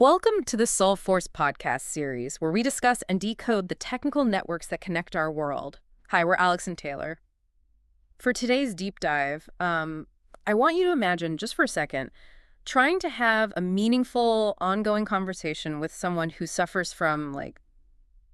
Welcome to the Soul Force podcast series, where we discuss and decode the technical networks that connect our world. Hi, we're Alex and Taylor. For today's deep dive, I want you to imagine, just for a second, trying to have a meaningful, ongoing conversation with someone who suffers from,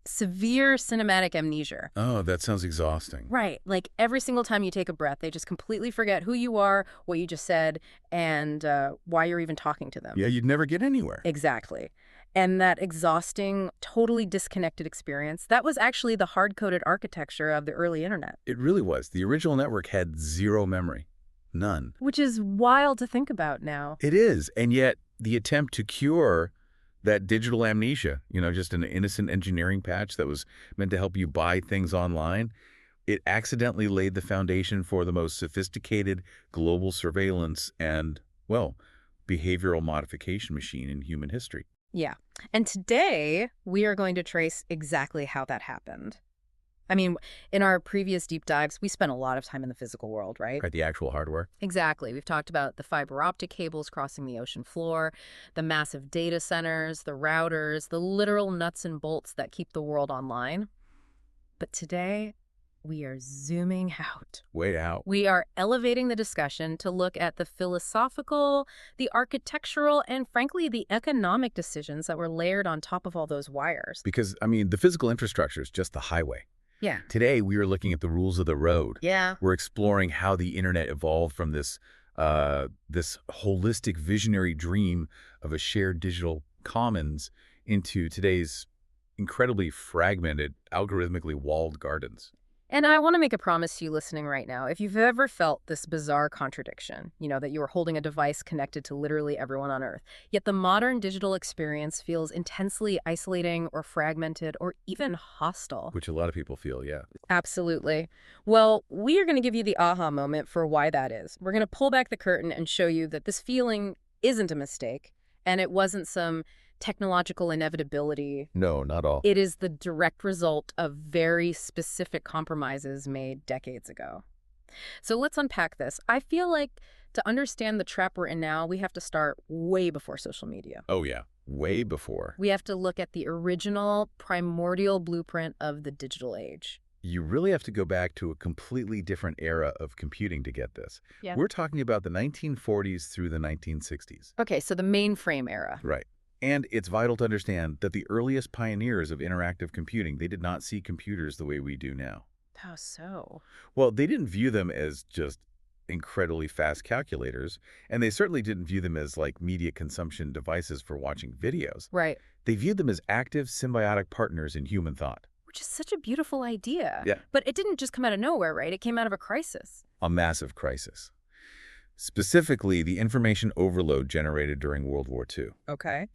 severe cinematic amnesia. Oh, that sounds exhausting. Right. Like, every single time you take a breath, they just completely forget who you are, what you just said, and why you're even talking to them. Yeah, you'd never get anywhere. Exactly. And that exhausting, totally disconnected experience, that was actually the hard-coded architecture of the early internet. It really was. The original network had zero memory. None. Which is wild to think about now. It is. And yet, the attempt to cure that digital amnesia, just an innocent engineering patch that was meant to help you buy things online, it accidentally laid the foundation for the most sophisticated global surveillance and, behavioral modification machine in human history. Yeah. And today, we are going to trace exactly how that happened. I mean, in our previous deep dives, we spent a lot of time in the physical world, right? Right, the actual hardware. Exactly. We've talked about the fiber optic cables crossing the ocean floor, the massive data centers, the routers, the literal nuts and bolts that keep the world online. But today, we are zooming out. Way out. We are elevating the discussion to look at the philosophical, the architectural, and frankly, the economic decisions that were layered on top of all those wires. Because, the physical infrastructure is just the highway. Yeah. Today, we are looking at the rules of the road. Yeah. We're exploring how the internet evolved from this holistic visionary dream of a shared digital commons into today's incredibly fragmented, algorithmically walled gardens. And I want to make a promise to you listening right now. If you've ever felt this bizarre contradiction, that you are holding a device connected to literally everyone on Earth, yet the modern digital experience feels intensely isolating or fragmented or even hostile. Which a lot of people feel, yeah. Absolutely. Well, we are going to give you the aha moment for why that is. We're going to pull back the curtain and show you that this feeling isn't a mistake, and it wasn't some technological inevitability. No, not all. It is the direct result of very specific compromises made decades ago. So let's unpack this. I feel like to understand the trap we're in now, we have to start way before social media. Oh, yeah. Way before. We have to look at the original, primordial blueprint of the digital age. You really have to go back to a completely different era of computing to get this. Yeah. We're talking about the 1940s through the 1960s. Okay, so the mainframe era. Right. And it's vital to understand that the earliest pioneers of interactive computing, they did not see computers the way we do now. How so? Well, they didn't view them as just incredibly fast calculators, and they certainly didn't view them as media consumption devices for watching videos. Right. They viewed them as active, symbiotic partners in human thought. Which is such a beautiful idea. Yeah. But it didn't just come out of nowhere, right? It came out of a crisis. A massive crisis. Specifically, the information overload generated during World War II. Okay.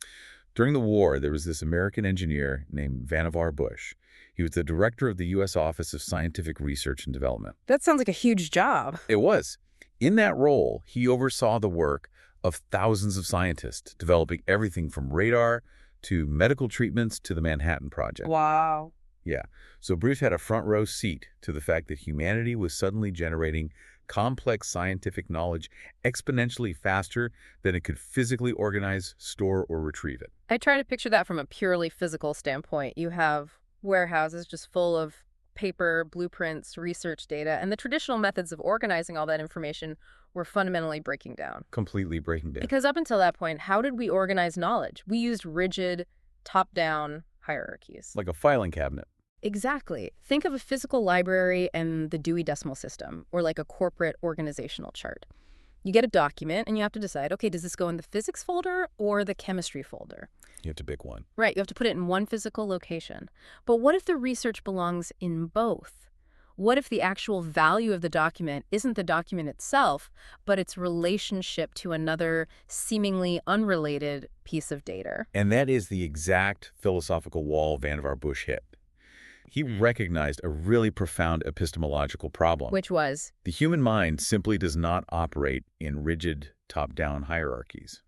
During the war, there was this American engineer named Vannevar Bush. He was the director of the U.S. Office of Scientific Research and Development. That sounds like a huge job. It was. In that role, he oversaw the work of thousands of scientists, developing everything from radar to medical treatments to the Manhattan Project. Wow. Yeah. So Bruce had a front row seat to the fact that humanity was suddenly generating complex scientific knowledge exponentially faster than it could physically organize, store, or retrieve it. I try to picture that from a purely physical standpoint. You have warehouses just full of paper, blueprints, research data, and the traditional methods of organizing all that information were fundamentally breaking down. Completely breaking down. Because up until that point, how did we organize knowledge? We used rigid, top-down hierarchies. Like a filing cabinet. Exactly. Think of a physical library and the Dewey Decimal System, or like a corporate organizational chart. You get a document and you have to decide, okay, does this go in the physics folder or the chemistry folder? You have to pick one. Right, you have to put it in one physical location. But what if the research belongs in both? What if the actual value of the document isn't the document itself, but its relationship to another seemingly unrelated piece of data? And that is the exact philosophical wall Vannevar Bush hit. He recognized a really profound epistemological problem. Which was? The human mind simply does not operate in rigid top-down hierarchies.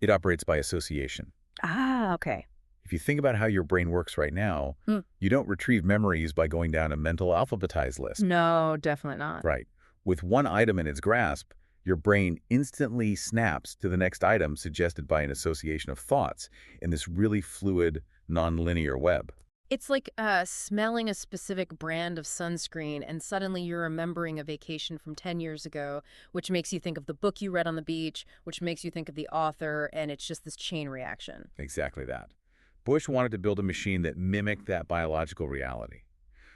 It operates by association. Ah, okay. If you think about how your brain works right now, you don't retrieve memories by going down a mental alphabetized list. No, definitely not. Right. With one item in its grasp, Your brain instantly snaps to the next item suggested by an association of thoughts in this really fluid, nonlinear web. It's like smelling a specific brand of sunscreen and suddenly you're remembering a vacation from 10 years ago, which makes you think of the book you read on the beach, which makes you think of the author, and it's just this chain reaction. Exactly that. Bush wanted to build a machine that mimicked that biological reality.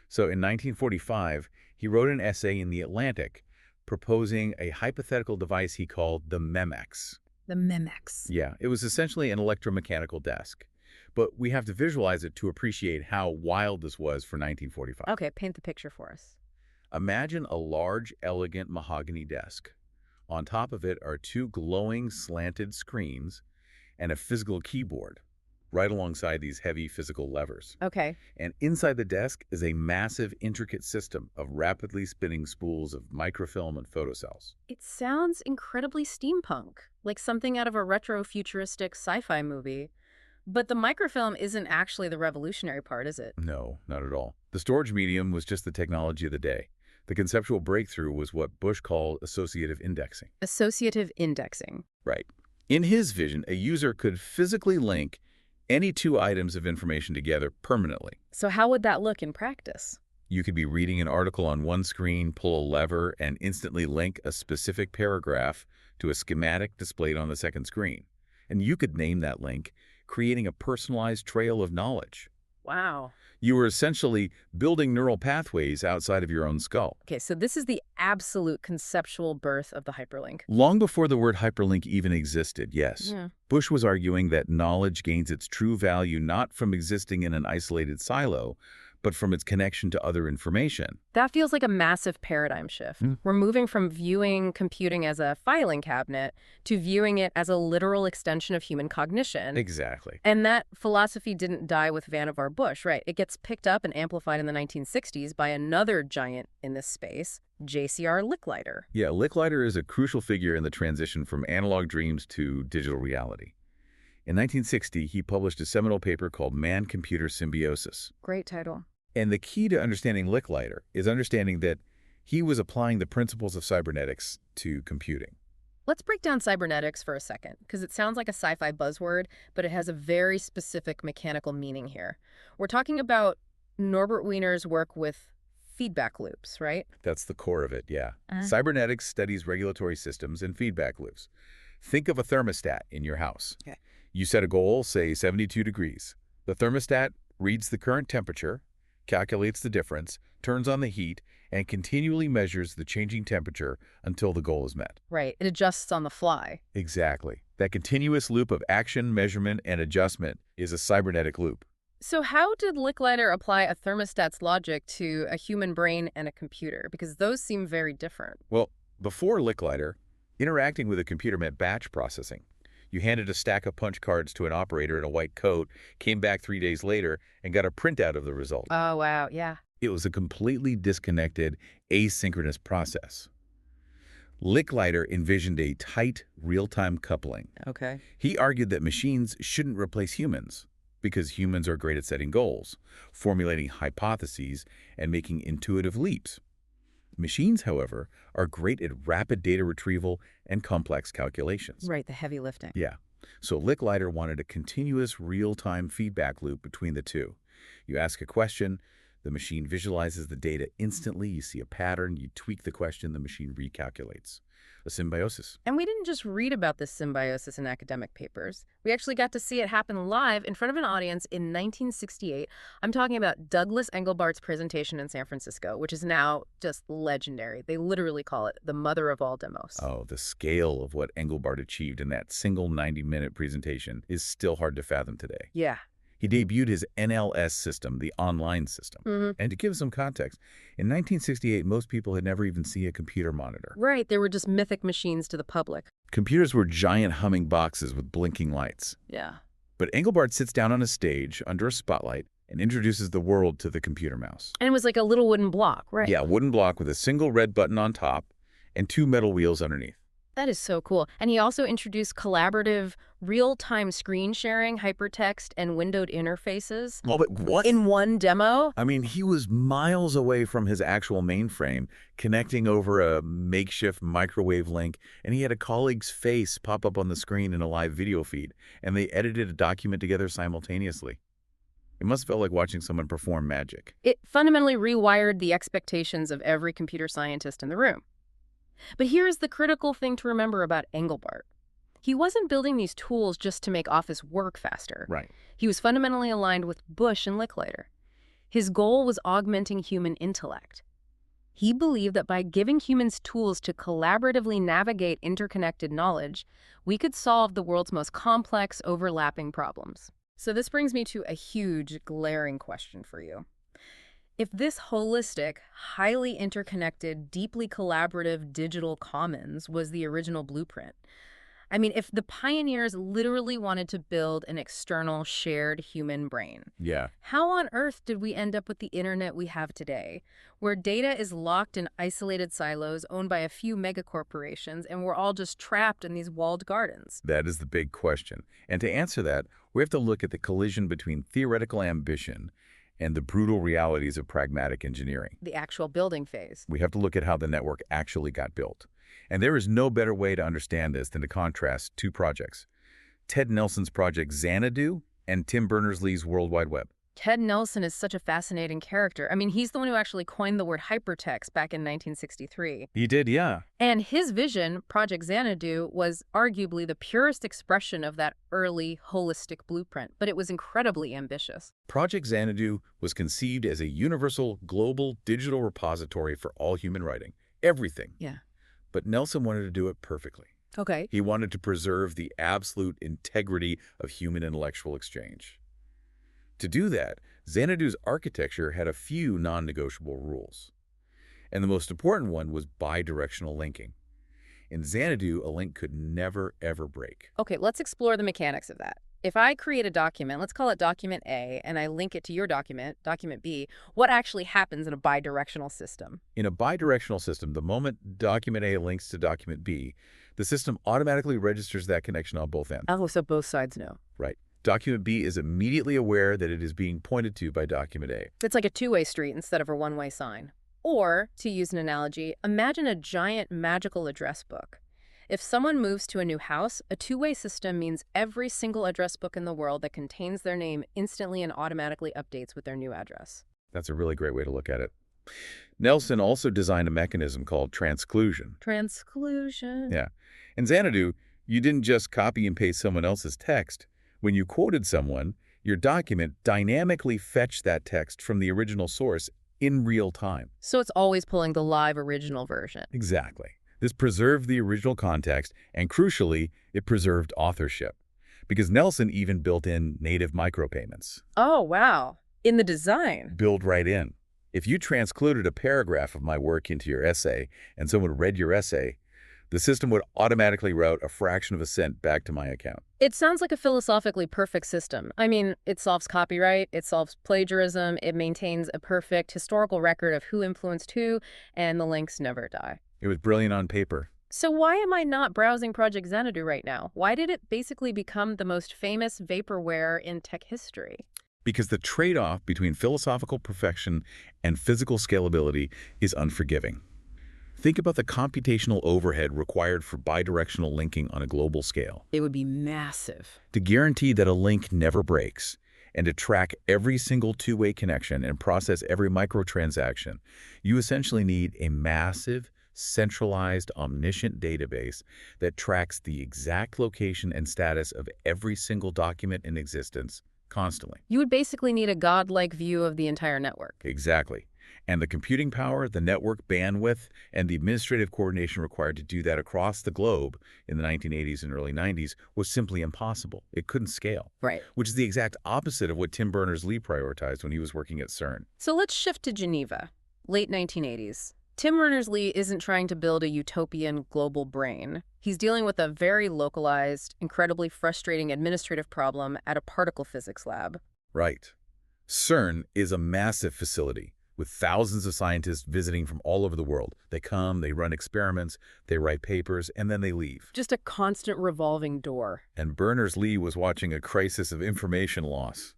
So in 1945, he wrote an essay in The Atlantic proposing a hypothetical device he called the Memex. The Memex. Yeah, it was essentially an electromechanical desk. But we have to visualize it to appreciate how wild this was for 1945. Okay, paint the picture for us. Imagine a large, elegant mahogany desk. On top of it are two glowing, slanted screens and a physical keyboard right alongside these heavy physical levers. Okay. And inside the desk is a massive, intricate system of rapidly spinning spools of microfilm and photocells. It sounds incredibly steampunk, like something out of a retro-futuristic sci-fi movie. But the microfilm isn't actually the revolutionary part, is it? No, not at all. The storage medium was just the technology of the day. The conceptual breakthrough was what Bush called associative indexing. Associative indexing. Right. In his vision, a user could physically link any two items of information together permanently. So how would that look in practice? You could be reading an article on one screen, pull a lever, and instantly link a specific paragraph to a schematic displayed on the second screen. And you could name that link, creating a personalized trail of knowledge. Wow. You were essentially building neural pathways outside of your own skull. Okay, so this is the absolute conceptual birth of the hyperlink. Long before the word hyperlink even existed, yes. Yeah. Bush was arguing that knowledge gains its true value not from existing in an isolated silo, but from its connection to other information. That feels like a massive paradigm shift. We're moving from viewing computing as a filing cabinet to viewing it as a literal extension of human cognition. Exactly. And that philosophy didn't die with Vannevar Bush, right? It gets picked up and amplified in the 1960s by another giant in this space, J.C.R. Licklider. Yeah, Licklider is a crucial figure in the transition from analog dreams to digital reality. In 1960, he published a seminal paper called Man-Computer Symbiosis. Great title. And the key to understanding Licklider is understanding that he was applying the principles of cybernetics to computing. Let's break down cybernetics for a second, because it sounds like a sci-fi buzzword, but it has a very specific mechanical meaning here. We're talking about Norbert Wiener's work with feedback loops, right? That's the core of it, yeah. Cybernetics studies regulatory systems and feedback loops. Think of a thermostat in your house. Okay. You set a goal, say 72 degrees. The thermostat reads the current temperature, calculates the difference, turns on the heat, and continually measures the changing temperature until the goal is met. Right. It adjusts on the fly. Exactly. That continuous loop of action, measurement, and adjustment is a cybernetic loop. So how did Licklider apply a thermostat's logic to a human brain and a computer? Because those seem very different. Well, before Licklider, interacting with a computer meant batch processing. You handed a stack of punch cards to an operator in a white coat, came back 3 days later, and got a printout of the result. Oh, wow, yeah. It was a completely disconnected, asynchronous process. Licklider envisioned a tight, real-time coupling. Okay. He argued that machines shouldn't replace humans because humans are great at setting goals, formulating hypotheses, and making intuitive leaps. Machines, however, are great at rapid data retrieval and complex calculations. Right, the heavy lifting. Yeah. So Licklider wanted a continuous real-time feedback loop between the two. You ask a question, the machine visualizes the data instantly. You see a pattern, you tweak the question, the machine recalculates. A symbiosis. And we didn't just read about this symbiosis in academic papers. We actually got to see it happen live in front of an audience in 1968. I'm talking about Douglas Engelbart's presentation in San Francisco, which is now just legendary. They literally call it the mother of all demos. Oh, the scale of what Engelbart achieved in that single 90-minute presentation is still hard to fathom today. Yeah. He debuted his NLS system, the online system. And to give some context, in 1968, most people had never even seen a computer monitor. Right, they were just mythic machines to the public. Computers were giant humming boxes with blinking lights. Yeah. But Engelbart sits down on a stage under a spotlight and introduces the world to the computer mouse. And it was like a little wooden block, right? Yeah, a wooden block with a single red button on top and two metal wheels underneath. That is so cool. And he also introduced collaborative, real-time screen sharing, hypertext, and windowed interfaces Oh, but what? in one demo. I mean, he was miles away from his actual mainframe, connecting over a makeshift microwave link, and he had a colleague's face pop up on the screen in a live video feed, and they edited a document together simultaneously. It must have felt like watching someone perform magic. It fundamentally rewired the expectations of every computer scientist in the room. But here's the critical thing to remember about Engelbart. He wasn't building these tools just to make office work faster. Right. He was fundamentally aligned with Bush and Licklider. His goal was augmenting human intellect. He believed that by giving humans tools to collaboratively navigate interconnected knowledge, we could solve the world's most complex, overlapping problems. So this brings me to a huge, glaring question for you. If this holistic, highly interconnected, deeply collaborative digital commons was the original blueprint, I mean, if the pioneers literally wanted to build an external, shared human brain, Yeah. how on earth did we end up with the internet we have today, where data is locked in isolated silos owned by a few megacorporations, and we're all just trapped in these walled gardens? That is the big question. And to answer that, we have to look at the collision between theoretical ambition and the brutal realities of pragmatic engineering. The actual building phase. We have to look at how the network actually got built. And there is no better way to understand this than to contrast two projects: Ted Nelson's project Xanadu and Tim Berners-Lee's World Wide Web. Ted Nelson is such a fascinating character. I mean, he's the one who actually coined the word hypertext back in 1963. He did, yeah. And his vision, Project Xanadu, was arguably the purest expression of that early holistic blueprint, but it was incredibly ambitious. Project Xanadu was conceived as a universal, global, digital repository for all human writing. Everything. Yeah. But Nelson wanted to do it perfectly. Okay. He wanted to preserve the absolute integrity of human intellectual exchange. To do that, Xanadu's architecture had a few non-negotiable rules. And the most important one was bidirectional linking. In Xanadu, a link could never, ever break. Okay, let's explore the mechanics of that. If I create a document, let's call it document A, and I link it to your document, document B, what actually happens in a bidirectional system? In a bidirectional system, the moment document A links to document B, the system automatically registers that connection on both ends. Oh, so both sides know. Right. Document B is immediately aware that it is being pointed to by document A. It's like a two-way street instead of a one-way sign. Or, to use an analogy, imagine a giant magical address book. If someone moves to a new house, a two-way system means every single address book in the world that contains their name instantly and automatically updates with their new address. That's a really great way to look at it. Nelson also designed a mechanism called transclusion. Transclusion. Yeah. In Xanadu, you didn't just copy and paste someone else's text. When you quoted someone, your document dynamically fetched that text from the original source in real time. So it's always pulling the live original version. Exactly. This preserved the original context, and crucially, it preserved authorship. Because Nelson even built in native micropayments. Oh, wow. In the design. Built right in. If you transcluded a paragraph of my work into your essay, and someone read your essay, the system would automatically route a fraction of a cent back to my account. It sounds like a philosophically perfect system. I mean, it solves copyright, it solves plagiarism, it maintains a perfect historical record of who influenced who, and the links never die. It was brilliant on paper. So why am I not browsing Project Xanadu right now? Why did it basically become the most famous vaporware in tech history? Because the trade-off between philosophical perfection and physical scalability is unforgiving. Think about the computational overhead required for bidirectional linking on a global scale. It would be massive. To guarantee that a link never breaks, and to track every single two-way connection and process every microtransaction, you essentially need a massive, centralized, omniscient database that tracks the exact location and status of every single document in existence constantly. You would basically need a godlike view of the entire network. Exactly. And the computing power, the network bandwidth, and the administrative coordination required to do that across the globe in the 1980s and early 90s was simply impossible. It couldn't scale. Right. Which is the exact opposite of what Tim Berners-Lee prioritized when he was working at CERN. So let's shift to Geneva, late 1980s. Tim Berners-Lee isn't trying to build a utopian global brain. He's dealing with a very localized, incredibly frustrating administrative problem at a particle physics lab. Right. CERN is a massive facility, with thousands of scientists visiting from all over the world. They come, they run experiments, they write papers, and then they leave. Just a constant revolving door. And Berners-Lee was watching a crisis of information loss.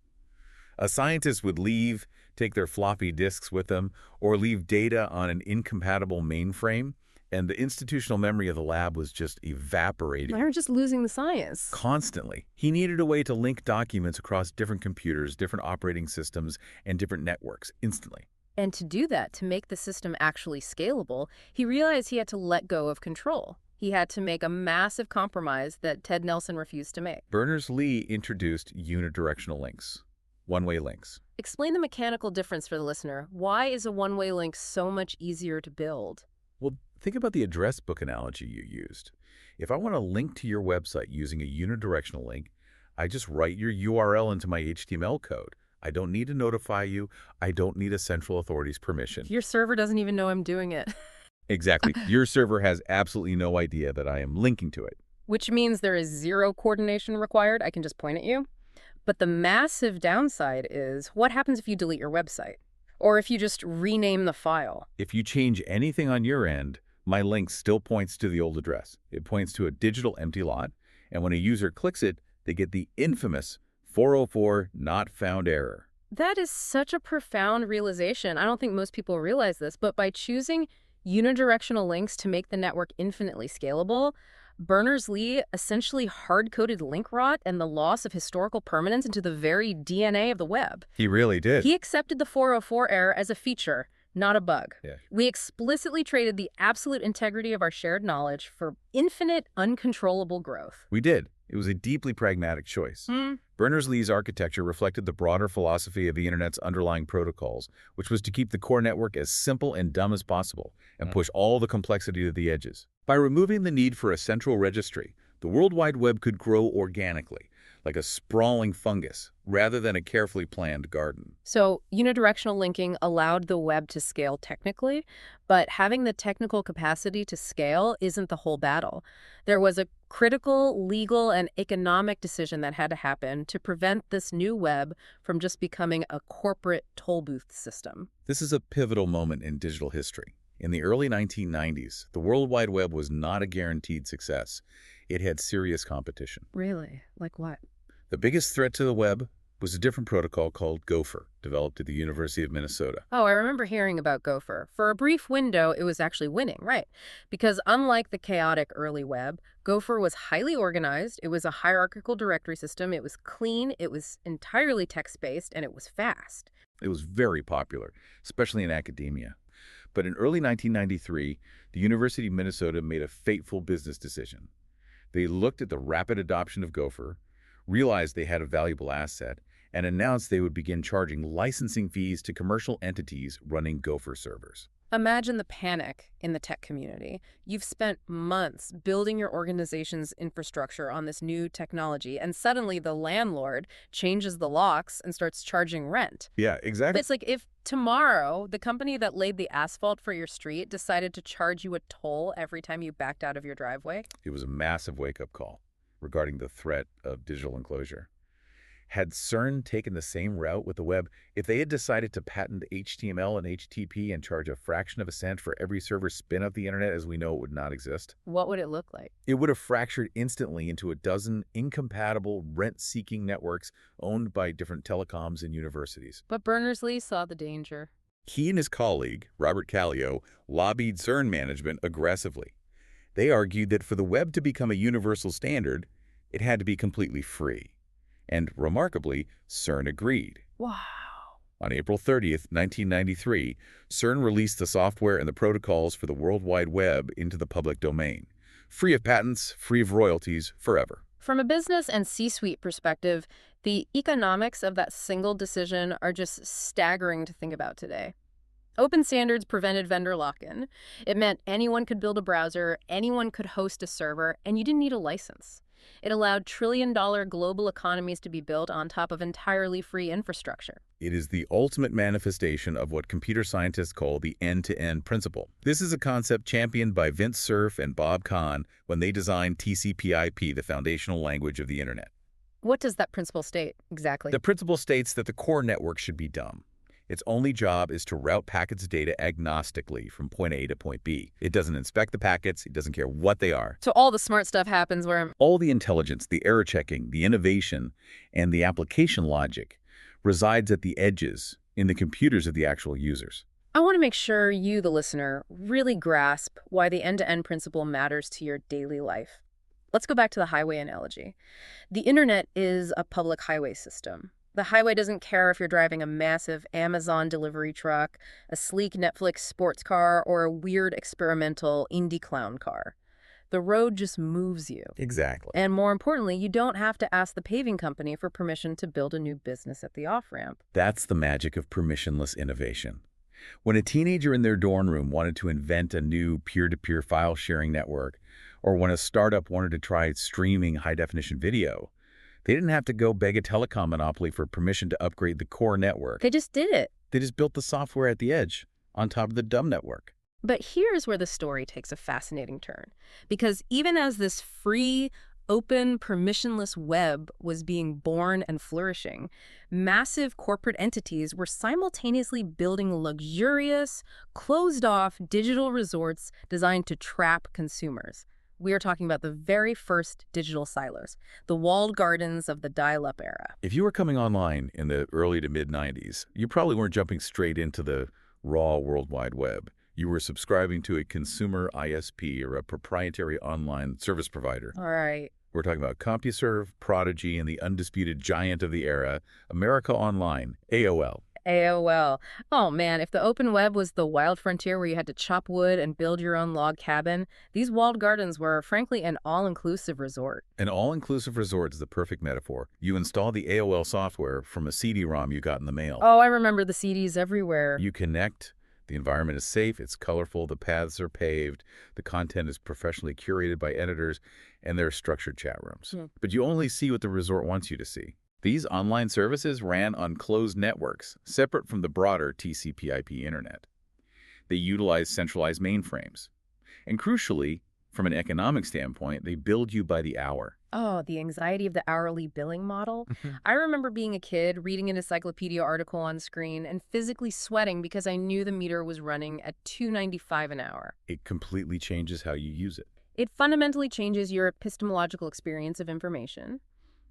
A scientist would leave, take their floppy disks with them, or leave data on an incompatible mainframe, and the institutional memory of the lab was just evaporating. They're just losing the science. Constantly. He needed a way to link documents across different computers, different operating systems, and different networks instantly. And to do that, to make the system actually scalable, he realized he had to let go of control. He had to make a massive compromise that Ted Nelson refused to make. Berners-Lee introduced unidirectional links, one-way links. Explain the mechanical difference for the listener. Why is a one-way link so much easier to build? Well, think about the address book analogy you used. If I want to link to your website using a unidirectional link, I just write your URL into my HTML code. I don't need to notify you. I don't need a central authority's permission. Your server doesn't even know I'm doing it. Exactly. Your server has absolutely no idea that I am linking to it. Which means there is zero coordination required. I can just point at you. But the massive downside is, what happens if you delete your website? Or if you just rename the file? If you change anything on your end, my link still points to the old address. It points to a digital empty lot, and when a user clicks it, they get the infamous 404 not found error. That is such a profound realization. I don't think most people realize this, but by choosing unidirectional links to make the network infinitely scalable, Berners-Lee essentially hard-coded link rot and the loss of historical permanence into the very DNA of the web. He really did. He accepted the 404 error as a feature, not a bug. Yeah. We explicitly traded the absolute integrity of our shared knowledge for infinite, uncontrollable growth. We did. It was a deeply pragmatic choice. Berners-Lee's architecture reflected the broader philosophy of the Internet's underlying protocols, which was to keep the core network as simple and dumb as possible and push all the complexity to the edges. By removing the need for a central registry, the World Wide Web could grow organically, like a sprawling fungus, rather than a carefully planned garden. So unidirectional linking allowed the web to scale technically, but having the technical capacity to scale isn't the whole battle. There was a critical legal and economic decision that had to happen to prevent this new web from just becoming a corporate toll booth system. This is a pivotal moment in digital history. In the early 1990s, the World Wide Web was not a guaranteed success. It had serious competition. Really? Like what? The biggest threat to the web was a different protocol called Gopher, developed at the University of Minnesota. Oh, I remember hearing about Gopher. For a brief window, it was actually winning, right? Because unlike the chaotic early web, Gopher was highly organized, it was a hierarchical directory system, it was clean, it was entirely text-based, and it was fast. It was very popular, especially in academia. But in early 1993, the University of Minnesota made a fateful business decision. They looked at the rapid adoption of Gopher, realized they had a valuable asset, and announced they would begin charging licensing fees to commercial entities running Gopher servers. Imagine the panic in the tech community. You've spent months building your organization's infrastructure on this new technology, and suddenly the landlord changes the locks and starts charging rent. Yeah, exactly. It's like if tomorrow the company that laid the asphalt for your street decided to charge you a toll every time you backed out of your driveway. It was a massive wake-up call regarding the threat of digital enclosure. Had CERN taken the same route with the web, if they had decided to patent HTML and HTTP and charge a fraction of a cent for every server spin of the internet as we know it would not exist? What would it look like? It would have fractured instantly into a dozen incompatible rent-seeking networks owned by different telecoms and universities. But Berners-Lee saw the danger. He and his colleague, Robert Kallio, lobbied CERN management aggressively. They argued that for the web to become a universal standard, it had to be completely free. And remarkably, CERN agreed. Wow. On April 30th, 1993, CERN released the software and the protocols for the World Wide Web into the public domain. Free of patents, free of royalties, forever. From a business and C-suite perspective, the economics of that single decision are just staggering to think about today. Open standards prevented vendor lock-in. It meant anyone could build a browser, anyone could host a server, and you didn't need a license. It allowed trillion-dollar global economies to be built on top of entirely free infrastructure. It is the ultimate manifestation of what computer scientists call the end-to-end principle. This is a concept championed by Vint Cerf and Bob Kahn when they designed TCP/IP, the foundational language of the Internet. What does that principle state exactly? The principle states that the core network should be dumb. Its only job is to route packets data agnostically from point A to point B. It doesn't inspect the packets. It doesn't care what they are. So all the smart stuff happens where All the intelligence, the error checking, the innovation, and the application logic resides at the edges in the computers of the actual users. I want to make sure you, the listener, really grasp why the end-to-end principle matters to your daily life. Let's go back to the highway analogy. The internet is a public highway system. The highway doesn't care if you're driving a massive Amazon delivery truck, a sleek Netflix sports car, or a weird experimental indie clown car. The road just moves you. Exactly. And more importantly, you don't have to ask the paving company for permission to build a new business at the off-ramp. That's the magic of permissionless innovation. When a teenager in their dorm room wanted to invent a new peer-to-peer file-sharing network, or when a startup wanted to try streaming high-definition video, they didn't have to go beg a telecom monopoly for permission to upgrade the core network. They just did it. They just built the software at the edge, on top of the dumb network. But here's where the story takes a fascinating turn. Because even as this free, open, permissionless web was being born and flourishing, massive corporate entities were simultaneously building luxurious, closed-off digital resorts designed to trap consumers. We are talking about the very first digital silos, the walled gardens of the dial-up era. If you were coming online in the early to mid-90s, you probably weren't jumping straight into the raw World Wide Web. You were subscribing to a consumer ISP, or a proprietary online service provider. All right. We're talking about CompuServe, Prodigy, and the undisputed giant of the era, America Online, AOL. AOL. Oh man, if the open web was the wild frontier where you had to chop wood and build your own log cabin, these walled gardens were, frankly, an all-inclusive resort. An all-inclusive resort is the perfect metaphor. You install the AOL software from a CD-ROM you got in the mail. Oh, I remember the CDs everywhere. You connect. The environment is safe, it's colorful, the paths are paved, the content is professionally curated by editors, and there are structured chat rooms. But you only see what the resort wants you to see. These online services ran on closed networks, separate from the broader TCP/IP internet. They utilized centralized mainframes. And crucially, from an economic standpoint, they billed you by the hour. Oh, the anxiety of the hourly billing model. I remember being a kid, reading an encyclopedia article on screen, and physically sweating because I knew the meter was running at $2.95 an hour. It completely changes how you use it. It fundamentally changes your epistemological experience of information.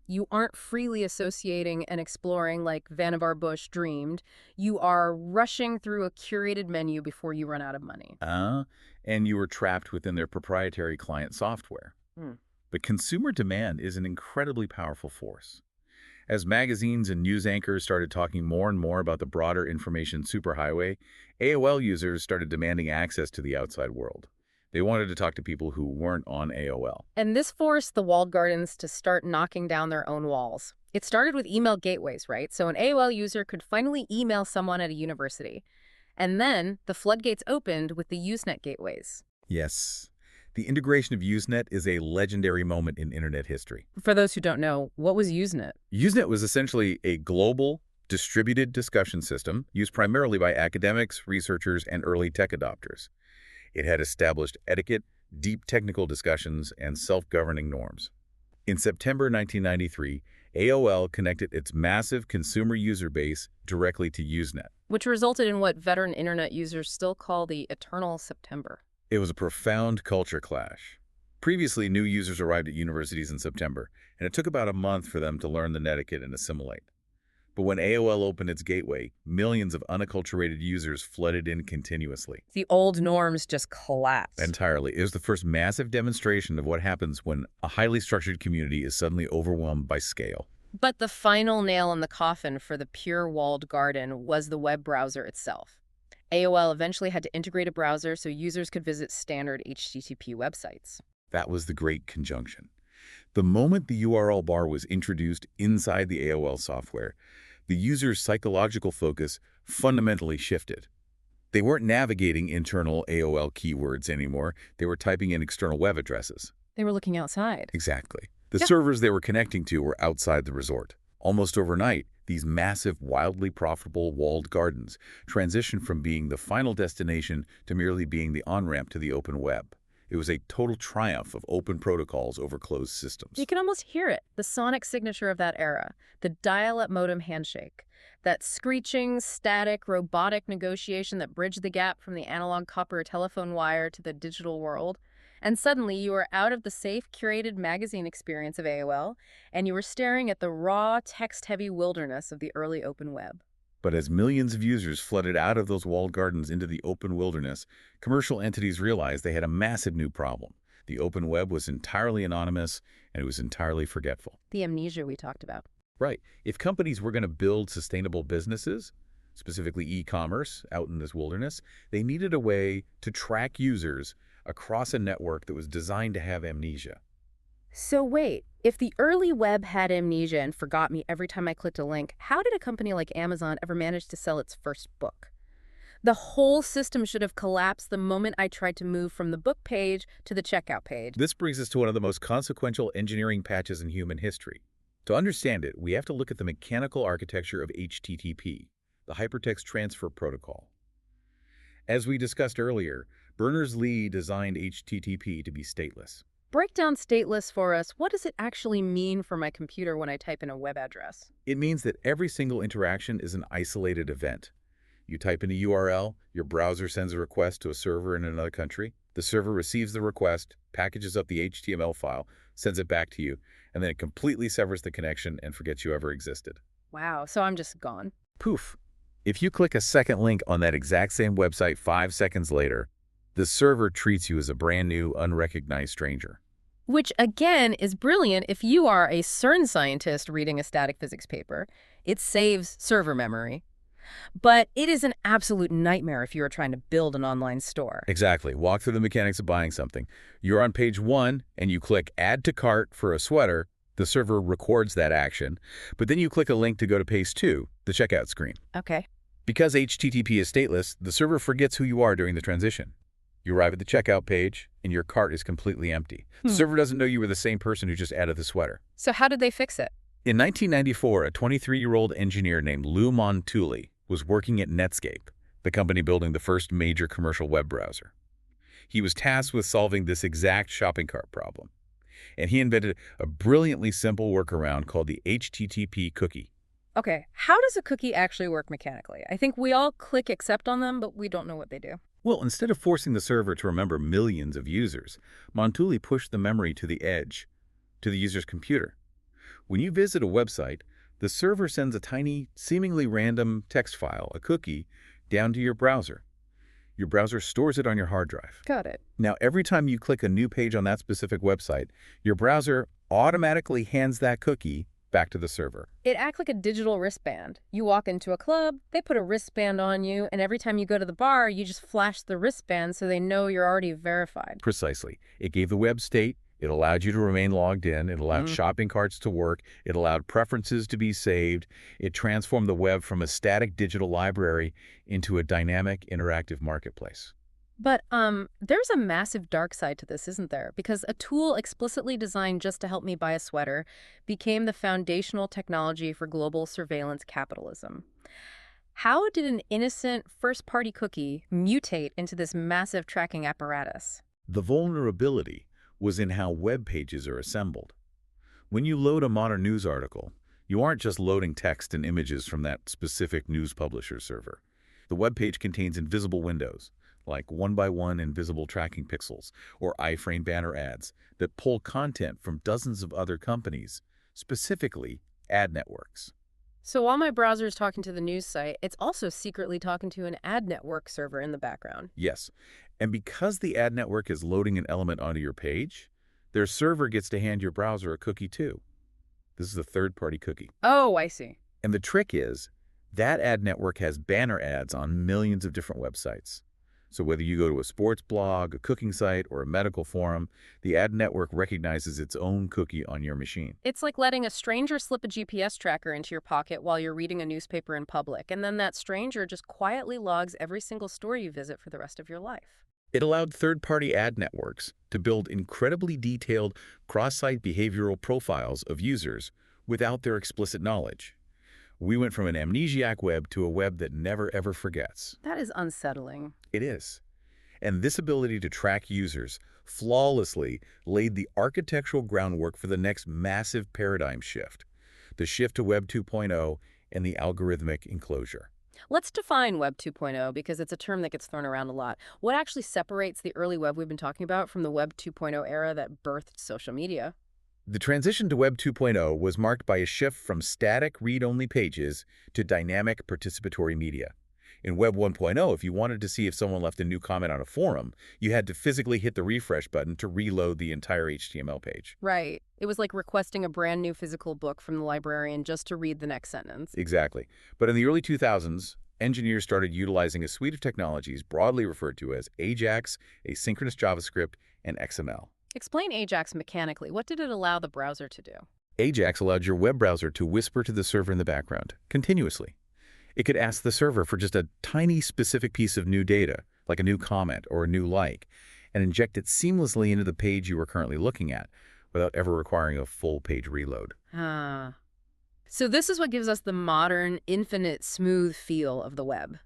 You aren't freely associating and exploring like Vannevar Bush dreamed. You are rushing through a curated menu before you run out of money. And you were trapped within their proprietary client software. But consumer demand is an incredibly powerful force. As magazines and news anchors started talking more and more about the broader information superhighway, AOL users started demanding access to the outside world. They wanted to talk to people who weren't on AOL. And this forced the walled gardens to start knocking down their own walls. It started with email gateways, right? So an AOL user could finally email someone at a university. And then the floodgates opened with the Usenet gateways. Yes. The integration of Usenet is a legendary moment in internet history. For those who don't know, what was Usenet? Usenet was essentially a global, distributed discussion system used primarily by academics, researchers, and early tech adopters. It had established etiquette, deep technical discussions, and self-governing norms. In September 1993, AOL connected its massive consumer user base directly to Usenet. Which resulted in what veteran internet users still call the eternal September. It was a profound culture clash. Previously, new users arrived at universities in September, and it took about a month for them to learn the etiquette and assimilate. But when AOL opened its gateway, millions of unacculturated users flooded in continuously. The old norms just collapsed. Entirely. It was the first massive demonstration of what happens when a highly structured community is suddenly overwhelmed by scale. But the final nail in the coffin for the pure walled garden was the web browser itself. AOL eventually had to integrate a browser so users could visit standard HTTP websites. That was the great conjunction. The moment the URL bar was introduced inside the AOL software, the user's psychological focus fundamentally shifted. They weren't navigating internal AOL keywords anymore. They were typing in external web addresses. They were looking outside. Exactly. The servers they were connecting to were outside the resort. Almost overnight, these massive, wildly profitable walled gardens transitioned from being the final destination to merely being the on-ramp to the open web. It was a total triumph of open protocols over closed systems. You can almost hear it, the sonic signature of that era, the dial-up modem handshake, that screeching, static, robotic negotiation that bridged the gap from the analog copper telephone wire to the digital world. And suddenly you were out of the safe, curated magazine experience of AOL, and you were staring at the raw, text-heavy wilderness of the early open web. But as millions of users flooded out of those walled gardens into the open wilderness, commercial entities realized they had a massive new problem. The open web was entirely anonymous, and it was entirely forgetful. The amnesia we talked about. Right. If companies were going to build sustainable businesses, specifically e-commerce, out in this wilderness, they needed a way to track users across a network that was designed to have amnesia. So wait, if the early web had amnesia and forgot me every time I clicked a link, how did a company like Amazon ever manage to sell its first book? The whole system should have collapsed the moment I tried to move from the book page to the checkout page. This brings us to one of the most consequential engineering patches in human history. To understand it, we have to look at the mechanical architecture of HTTP, the Hypertext Transfer Protocol. As we discussed earlier, Berners-Lee designed HTTP to be stateless. Break down stateless for us. What does it actually mean for my computer when I type in a web address? It means that every single interaction is an isolated event. You type in a URL, your browser sends a request to a server in another country. The server receives the request, packages up the HTML file, sends it back to you, and then it completely severs the connection and forgets you ever existed. Wow, so I'm just gone. Poof. If you click a second link on that exact same website 5 seconds later, the server treats you as a brand new, unrecognized stranger. Which, again, is brilliant if you are a CERN scientist reading a static physics paper. It saves server memory. But it is an absolute nightmare if you are trying to build an online store. Exactly. Walk through the mechanics of buying something. You're on page 1 and you click Add to Cart for a sweater. The server records that action. But then you click a link to go to page 2, the checkout screen. Okay. Because HTTP is stateless, the server forgets who you are during the transition. You arrive at the checkout page, and your cart is completely empty. The server doesn't know you were the same person who just added the sweater. So how did they fix it? In 1994, a 23-year-old engineer named Lou Montulli was working at Netscape, the company building the first major commercial web browser. He was tasked with solving this exact shopping cart problem, and he invented a brilliantly simple workaround called the HTTP cookie. Okay, how does a cookie actually work mechanically? I think we all click accept on them, but we don't know what they do. Well, instead of forcing the server to remember millions of users, Montulli pushed the memory to the edge, to the user's computer. When you visit a website, the server sends a tiny, seemingly random text file, a cookie, down to your browser. Your browser stores it on your hard drive. Got it. Now, every time you click a new page on that specific website, your browser automatically hands that cookie back to the server. It acts like a digital wristband. You walk into a club, they put a wristband on you, and every time you go to the bar, you just flash the wristband so they know you're already verified. Precisely. It gave the web state. It allowed you to remain logged in. It allowed shopping carts to work. It allowed preferences to be saved. It transformed the web from a static digital library into a dynamic, interactive marketplace. But there's a massive dark side to this, isn't there? Because a tool explicitly designed just to help me buy a sweater became the foundational technology for global surveillance capitalism. How did an innocent first-party cookie mutate into this massive tracking apparatus? The vulnerability was in how web pages are assembled. When you load a modern news article, you aren't just loading text and images from that specific news publisher server. The web page contains invisible windows, like one-by-one invisible tracking pixels or iframe banner ads that pull content from dozens of other companies, specifically ad networks. So while my browser is talking to the news site, it's also secretly talking to an ad network server in the background. Yes, and because the ad network is loading an element onto your page, their server gets to hand your browser a cookie too. This is a third-party cookie. Oh, I see. And the trick is, that ad network has banner ads on millions of different websites. So whether you go to a sports blog, a cooking site, or a medical forum, the ad network recognizes its own cookie on your machine. It's like letting a stranger slip a GPS tracker into your pocket while you're reading a newspaper in public, and then that stranger just quietly logs every single store you visit for the rest of your life. It allowed third-party ad networks to build incredibly detailed cross-site behavioral profiles of users without their explicit knowledge. We went from an amnesiac web to a web that never ever forgets. That is unsettling. It is. And this ability to track users flawlessly laid the architectural groundwork for the next massive paradigm shift, the shift to Web 2.0 and the algorithmic enclosure. Let's define Web 2.0 because it's a term that gets thrown around a lot. What actually separates the early web we've been talking about from the Web 2.0 era that birthed social media? The transition to Web 2.0 was marked by a shift from static read-only pages to dynamic participatory media. In Web 1.0, if you wanted to see if someone left a new comment on a forum, you had to physically hit the refresh button to reload the entire HTML page. Right. It was like requesting a brand new physical book from the librarian just to read the next sentence. Exactly. But in the early 2000s, engineers started utilizing a suite of technologies broadly referred to as AJAX, asynchronous JavaScript, and XML. Explain AJAX mechanically. What did it allow the browser to do? AJAX allowed your web browser to whisper to the server in the background, continuously. It could ask the server for just a tiny specific piece of new data, like a new comment or a new like, and inject it seamlessly into the page you were currently looking at, without ever requiring a full page reload. So this is what gives us the modern, infinite, smooth feel of the web.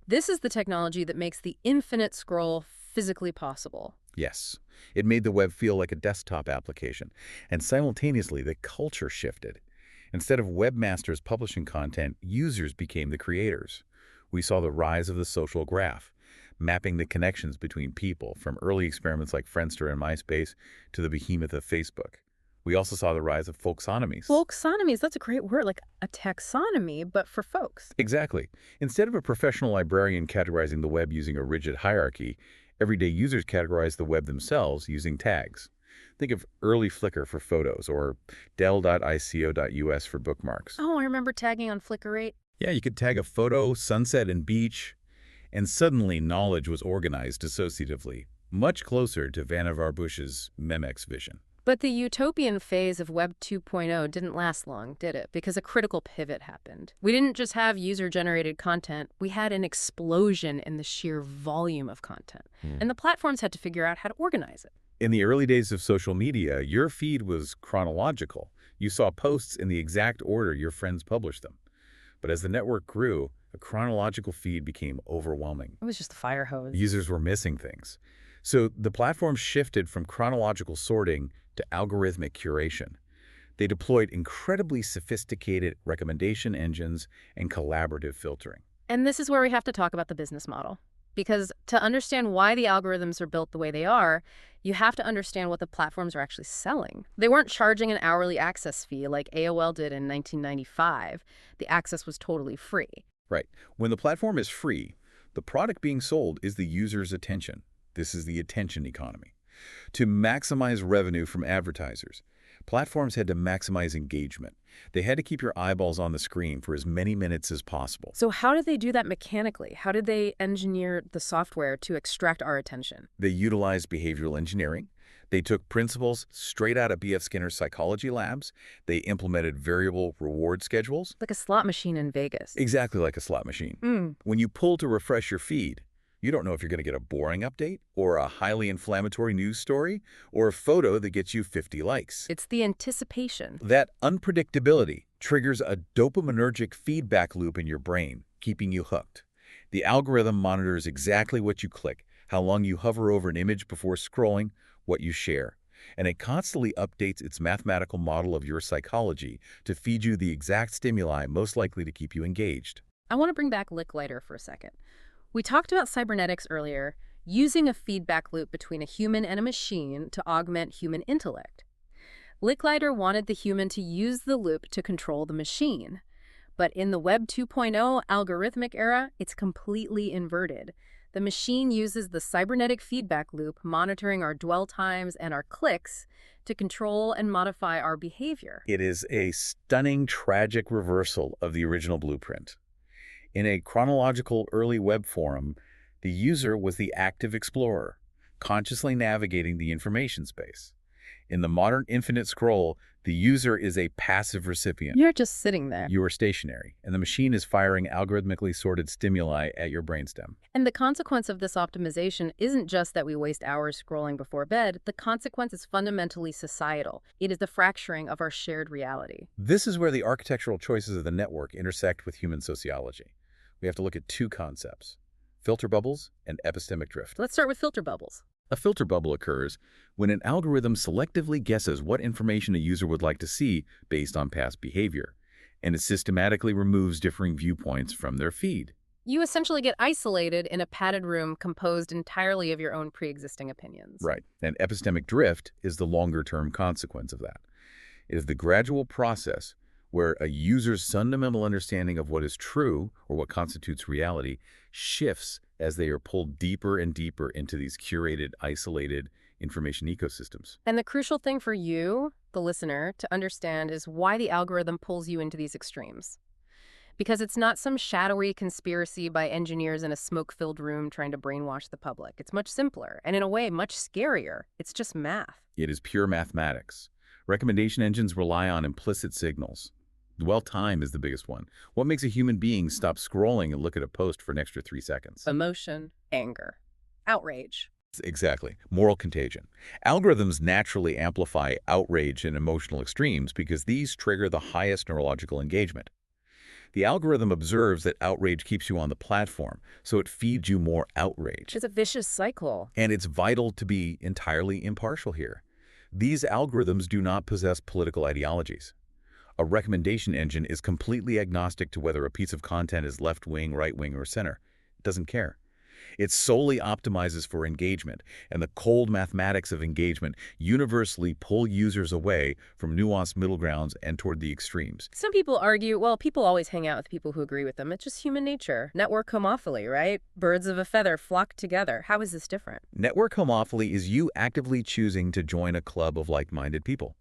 This is the technology that makes the infinite scroll physically possible. Yes, it made the web feel like a desktop application, and simultaneously the culture shifted. Instead of webmasters publishing content, users became the creators. We saw the rise of the social graph, mapping the connections between people, from early experiments like Friendster and MySpace to the behemoth of Facebook. We also saw the rise of folksonomies. Folksonomies, that's a great word, like a taxonomy, but for folks. Exactly. Instead of a professional librarian categorizing the web using a rigid hierarchy, everyday users categorize the web themselves using tags. Think of early Flickr for photos or del.ico.us for bookmarks. Oh, I remember tagging on Flickr 8. Yeah, you could tag a photo, sunset, and beach, and suddenly knowledge was organized associatively, much closer to Vannevar Bush's Memex vision. But the utopian phase of Web 2.0 didn't last long, did it? Because a critical pivot happened. We didn't just have user-generated content, we had an explosion in the sheer volume of content. And the platforms had to figure out how to organize it. In the early days of social media, your feed was chronological. You saw posts in the exact order your friends published them. But as the network grew, a chronological feed became overwhelming. It was just a fire hose. Users were missing things. So the platform shifted from chronological sorting to algorithmic curation. They deployed incredibly sophisticated recommendation engines and collaborative filtering. And this is where we have to talk about the business model. Because to understand why the algorithms are built the way they are, you have to understand what the platforms are actually selling. They weren't charging an hourly access fee like AOL did in 1995. The access was totally free. Right. When the platform is free, the product being sold is the user's attention. This is the attention economy. To maximize revenue from advertisers, platforms had to maximize engagement. They had to keep your eyeballs on the screen for as many minutes as possible. So how did they do that mechanically? How did they engineer the software to extract our attention? They utilized behavioral engineering. They took principles straight out of B.F. Skinner's psychology labs. They implemented variable reward schedules. Like a slot machine in Vegas. Exactly like a slot machine. When you pull to refresh your feed, you don't know if you're going to get a boring update or a highly inflammatory news story or a photo that gets you 50 likes. It's the anticipation. That unpredictability triggers a dopaminergic feedback loop in your brain, keeping you hooked. The algorithm monitors exactly what you click, how long you hover over an image before scrolling, what you share. And it constantly updates its mathematical model of your psychology to feed you the exact stimuli most likely to keep you engaged. I want to bring back Licklider for a second. We talked about cybernetics earlier, using a feedback loop between a human and a machine to augment human intellect. Licklider wanted the human to use the loop to control the machine. But in the Web 2.0 algorithmic era, it's completely inverted. The machine uses the cybernetic feedback loop, monitoring our dwell times and our clicks, to control and modify our behavior. It is a stunning, tragic reversal of the original blueprint. In a chronological early web forum, the user was the active explorer, consciously navigating the information space. In the modern infinite scroll, the user is a passive recipient. You're just sitting there. You are stationary, and the machine is firing algorithmically sorted stimuli at your brainstem. And the consequence of this optimization isn't just that we waste hours scrolling before bed. The consequence is fundamentally societal. It is the fracturing of our shared reality. This is where the architectural choices of the network intersect with human sociology. We have to look at two concepts: filter bubbles and epistemic drift. Let's start with filter bubbles. A filter bubble occurs when an algorithm selectively guesses what information a user would like to see based on past behavior, and it systematically removes differing viewpoints from their feed. You essentially get isolated in a padded room composed entirely of your own pre-existing opinions. Right. And epistemic drift is the longer-term consequence of that. It is the gradual process where a user's fundamental understanding of what is true or what constitutes reality shifts as they are pulled deeper and deeper into these curated, isolated information ecosystems. And the crucial thing for you, the listener, to understand is why the algorithm pulls you into these extremes. Because it's not some shadowy conspiracy by engineers in a smoke-filled room trying to brainwash the public. It's much simpler, and in a way, much scarier. It's just math. It is pure mathematics. Recommendation engines rely on implicit signals. Dwell time is the biggest one. What makes a human being stop scrolling and look at a post for an extra 3 seconds? Emotion, anger, outrage. Exactly. Moral contagion. Algorithms naturally amplify outrage and emotional extremes because these trigger the highest neurological engagement. The algorithm observes that outrage keeps you on the platform, so it feeds you more outrage. It's a vicious cycle. And it's vital to be entirely impartial here. These algorithms do not possess political ideologies. A recommendation engine is completely agnostic to whether a piece of content is left-wing, right-wing, or center. It doesn't care. It solely optimizes for engagement, and the cold mathematics of engagement universally pull users away from nuanced middle grounds and toward the extremes. Some people argue, well, people always hang out with people who agree with them. It's just human nature. Network homophily, right? Birds of a feather flock together. How is this different? Network homophily is you actively choosing to join a club of like-minded people.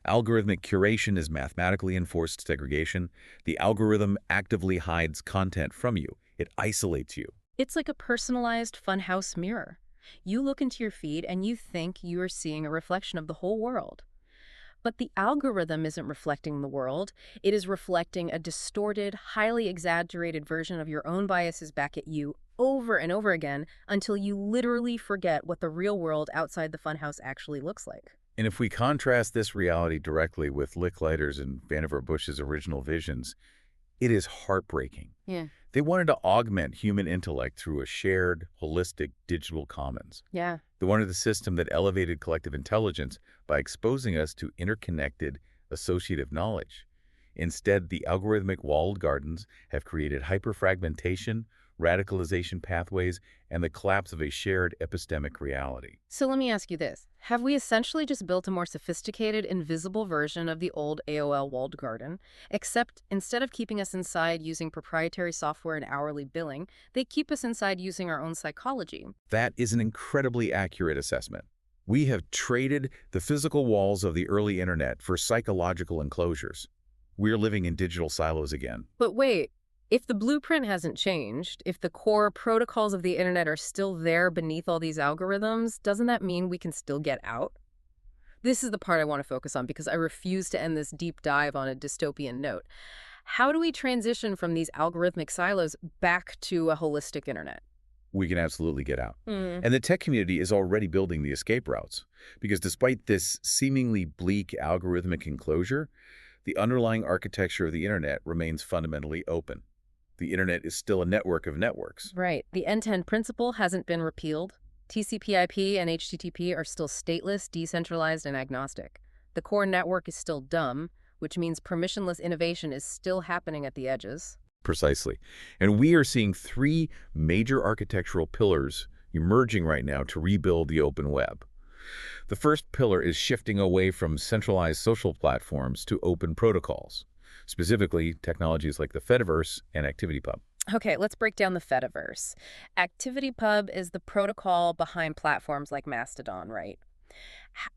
Algorithmic curation is mathematically enforced segregation. The algorithm actively hides content from you. It isolates you. It's like a personalized funhouse mirror. You look into your feed and you think you are seeing a reflection of the whole world. But the algorithm isn't reflecting the world. It is reflecting a distorted, highly exaggerated version of your own biases back at you over and over again until you literally forget what the real world outside the funhouse actually looks like. And if we contrast this reality directly with Licklider's and Vannevar Bush's original visions, it is heartbreaking. Yeah. They wanted to augment human intellect through a shared, holistic digital commons. Yeah. They wanted a system that elevated collective intelligence by exposing us to interconnected, associative knowledge. Instead, the algorithmic walled gardens have created hyperfragmentation, radicalization pathways, and the collapse of a shared epistemic reality. So let me ask you this. Have we essentially just built a more sophisticated, invisible version of the old AOL walled garden, except instead of keeping us inside using proprietary software and hourly billing, they keep us inside using our own psychology? That is an incredibly accurate assessment. We have traded the physical walls of the early internet for psychological enclosures. We're living in digital silos again. But wait. If the blueprint hasn't changed, if the core protocols of the internet are still there beneath all these algorithms, doesn't that mean we can still get out? This is the part I want to focus on because I refuse to end this deep dive on a dystopian note. How do we transition from these algorithmic silos back to a holistic internet? We can absolutely get out. And the tech community is already building the escape routes because despite this seemingly bleak algorithmic enclosure, the underlying architecture of the internet remains fundamentally open. The internet is still a network of networks. Right. The end-to-end principle hasn't been repealed. TCP/IP and HTTP are still stateless, decentralized, and agnostic. The core network is still dumb, which means permissionless innovation is still happening at the edges. Precisely. And we are seeing 3 major architectural pillars emerging right now to rebuild the open web. The first pillar is shifting away from centralized social platforms to open protocols. Specifically, technologies like the Fediverse and ActivityPub. Okay, let's break down the Fediverse. ActivityPub is the protocol behind platforms like Mastodon, right?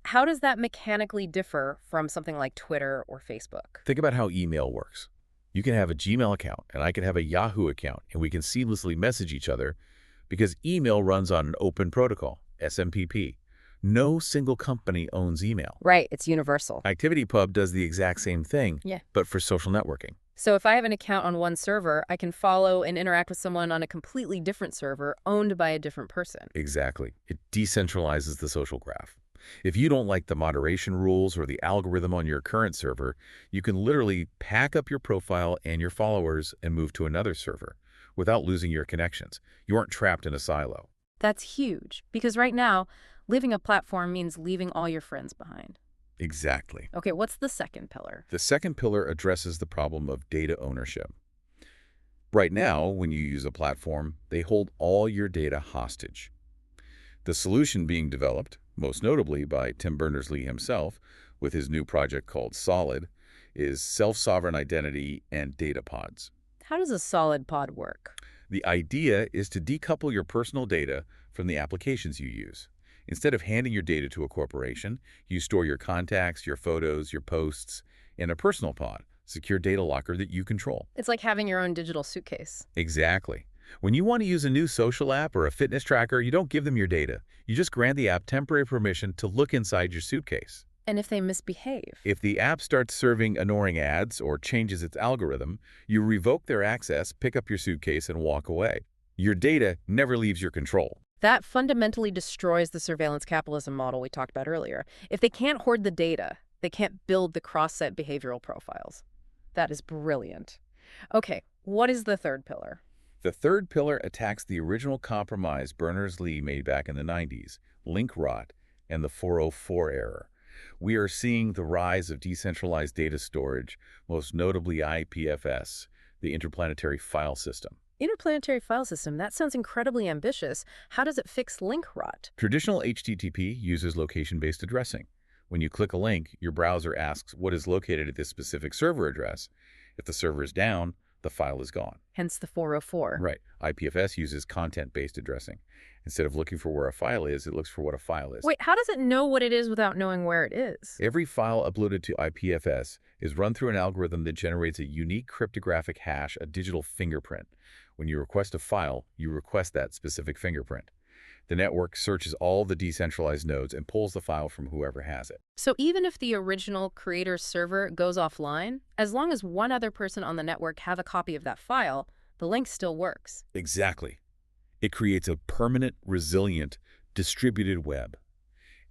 How does that mechanically differ from something like Twitter or Facebook? Think about how email works. You can have a Gmail account, and I can have a Yahoo account, and we can seamlessly message each other because email runs on an open protocol, SMPP. No single company owns email. Right, it's universal. ActivityPub does the exact same thing, Yeah. but for social networking. So if I have an account on one server, I can follow and interact with someone on a completely different server owned by a different person. Exactly. It decentralizes the social graph. If you don't like the moderation rules or the algorithm on your current server, you can literally pack up your profile and your followers and move to another server without losing your connections. You aren't trapped in a silo. That's huge, because right now, Leaving a platform means leaving all your friends behind. Exactly. Okay, what's the second pillar? The second pillar addresses the problem of data ownership. Right now, when you use a platform, they hold all your data hostage. The solution being developed, most notably by Tim Berners-Lee himself, with his new project called Solid, is self-sovereign identity and data pods. How does a solid pod work? The idea is to decouple your personal data from the applications you use. Instead of handing your data to a corporation, you store your contacts, your photos, your posts in a personal pod, secure data locker that you control. It's like having your own digital suitcase. Exactly. When you want to use a new social app or a fitness tracker, you don't give them your data. You just grant the app temporary permission to look inside your suitcase. And if they misbehave? If the app starts serving annoying ads or changes its algorithm, you revoke their access, pick up your suitcase, and walk away. Your data never leaves your control. That fundamentally destroys the surveillance capitalism model we talked about earlier. If they can't hoard the data, they can't build the cross-site behavioral profiles. That is brilliant. Okay, what is the third pillar? The third pillar attacks the original compromise Berners-Lee made back in the 90s, link rot, and the 404 error. We are seeing the rise of decentralized data storage, most notably IPFS, the Interplanetary File System. Interplanetary file system, that sounds incredibly ambitious. How does it fix link rot? Traditional HTTP uses location-based addressing. When you click a link, your browser asks what is located at this specific server address. If the server is down, the file is gone. Hence the 404. Right. IPFS uses content-based addressing. Instead of looking for where a file is, it looks for what a file is. Wait, how does it know what it is without knowing where it is? Every file uploaded to IPFS is run through an algorithm that generates a unique cryptographic hash, a digital fingerprint. When you request a file, you request that specific fingerprint. The network searches all the decentralized nodes and pulls the file from whoever has it. So even if the original creator's server goes offline, as long as one other person on the network have a copy of that file, the link still works. Exactly. It creates a permanent, resilient, distributed web.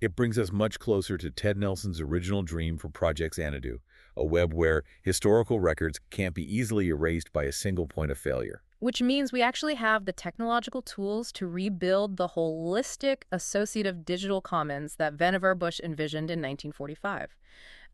It brings us much closer to Ted Nelson's original dream for Project Xanadu, a web where historical records can't be easily erased by a single point of failure. Which means we actually have the technological tools to rebuild the holistic associative digital commons that Vannevar envisioned in 1945.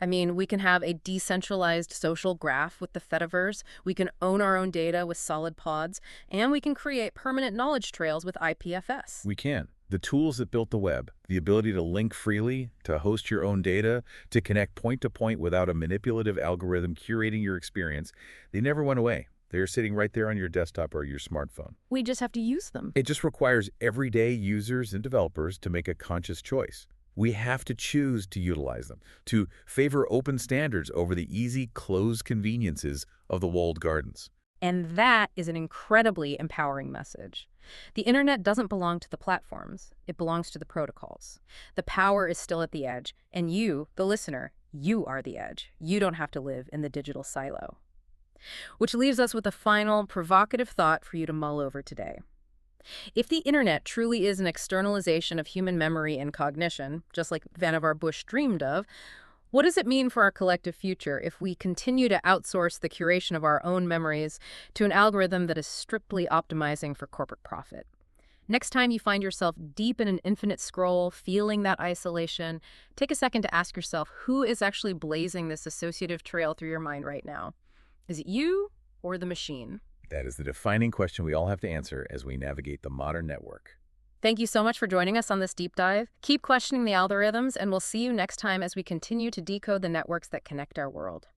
I mean, we can have a decentralized social graph with the Fediverse, we can own our own data with solid pods, and we can create permanent knowledge trails with IPFS. We can. The tools that built the web, the ability to link freely, to host your own data, to connect point to point without a manipulative algorithm curating your experience, they never went away. They're sitting right there on your desktop or your smartphone. We just have to use them. It just requires everyday users and developers to make a conscious choice. We have to choose to utilize them, to favor open standards over the easy, closed conveniences of the walled gardens. And that is an incredibly empowering message. The internet doesn't belong to the platforms. It belongs to the protocols. The power is still at the edge, and you, the listener, you are the edge. You don't have to live in the digital silo. Which leaves us with a final, provocative thought for you to mull over today. If the internet truly is an externalization of human memory and cognition, just like Vannevar dreamed of, what does it mean for our collective future if we continue to outsource the curation of our own memories to an algorithm that is strictly optimizing for corporate profit? Next time you find yourself deep in an infinite scroll, feeling that isolation, take a second to ask yourself who is actually blazing this associative trail through your mind right now. Is it you or the machine? That is the defining question we all have to answer as we navigate the modern network. Thank you so much for joining us on this deep dive. Keep questioning the algorithms, and we'll see you next time as we continue to decode the networks that connect our world.